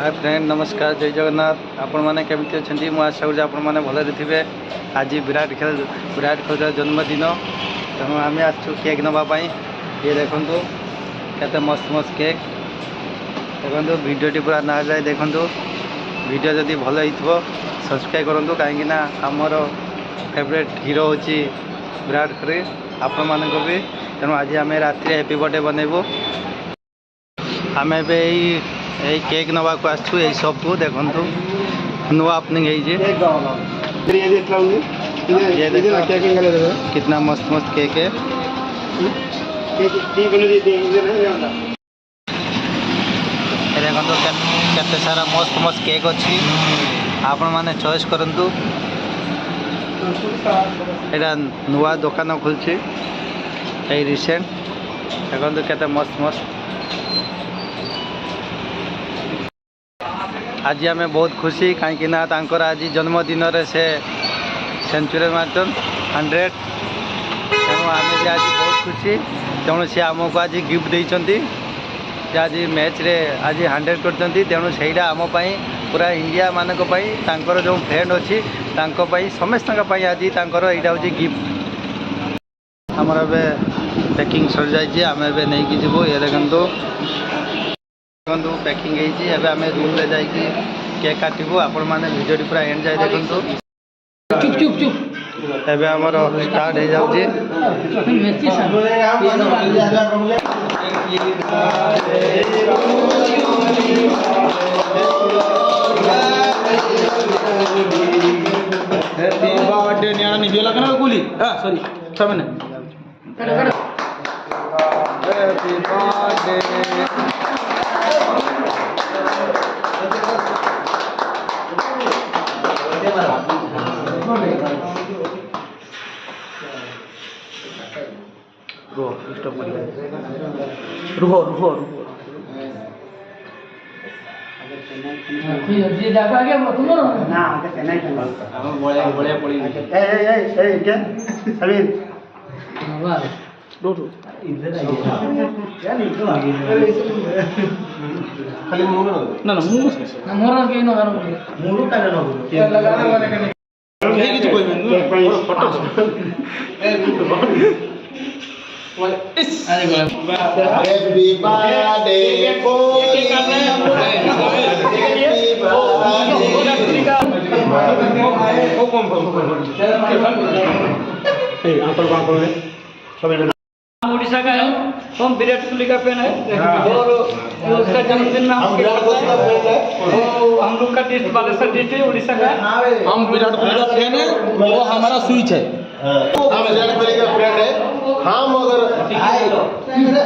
Hi friend नमस्कार जय जगन्नाथ आपण मैंने केमती अच्छा मुझे आशा करुँच आपण मैंने भलरे थे। आज विराट कोहली जन्मदिन तेणु आम आसु केक नापाई ये देखु केते मस्त मस्त केक देखो भिडियोटी पूरा ना जाए देखु भिडियो जदि भल हो सब्सक्राइब करूँ कहीं आमर फेवरेट हीरो हूँ विराट कोहली आपण मान भी तेणु आज आम राति हैप्पी बर्थडे बनइबू आम ए केक नवा को आसु यही सब को देखु नुआ ओपनिंग कितना मस्त मस्त केक है। देखो केते सारा मस्त मस्त केक अच्छी आपण मैंने चॉइस करंतु एटा नुआ दुकान खुलची ए रिसेंट देखो केते मस्त मस्त आज आम बहुत खुशी कहीं आज जन्मदिन से सेंचुरी मार्चन 100 तेणु आम भी आज बहुत खुशी तेणु सी आमको आज गिफ्ट देते आज मैच रे आज 100 कर तेणु से आम पूरा इंडिया मानक जो फ्रेंड अच्छी समस्त आज यहाँ हूँ गिफ्ट आमर ए पैकिंग सर जाइए आम ए नहीं जीवु ये देखो पैकिंग होती आम रूम रे जाकि केक काटबू आपण मैंने भिडियो पूरा एंड जाए देखो चुप चुप चुप एबे हमर स्टार्ट हो जाउची हैप्पी बर्थडे निया निबिया लगना गोली हां सॉरी सामने हैप्पी बर्थडे रुको रुको ये देखा क्या तुमरो ना के नहीं हम बड़े पड़ी ए क्या समीर वाह डोटो इधर क्या नहीं तो खाली मुंह ना ना मुंह ना मोर के न गानो मुंह का न हो लगाने वाले के नहीं किछ कोई फोटो ए Happy birthday Kohli, हम उड़ीसा का है हम विराट कोहली का फैन है और उसका जन्मदिन में हम लोग का डिस्ट्रिक्ट बालेश्वर डिस्ट्रिक्ट उड़ीसा का हम विराट कोहली का फैन है वो हमारा स्विच है हम विराट कोहली का फ्रेंड है हम अगर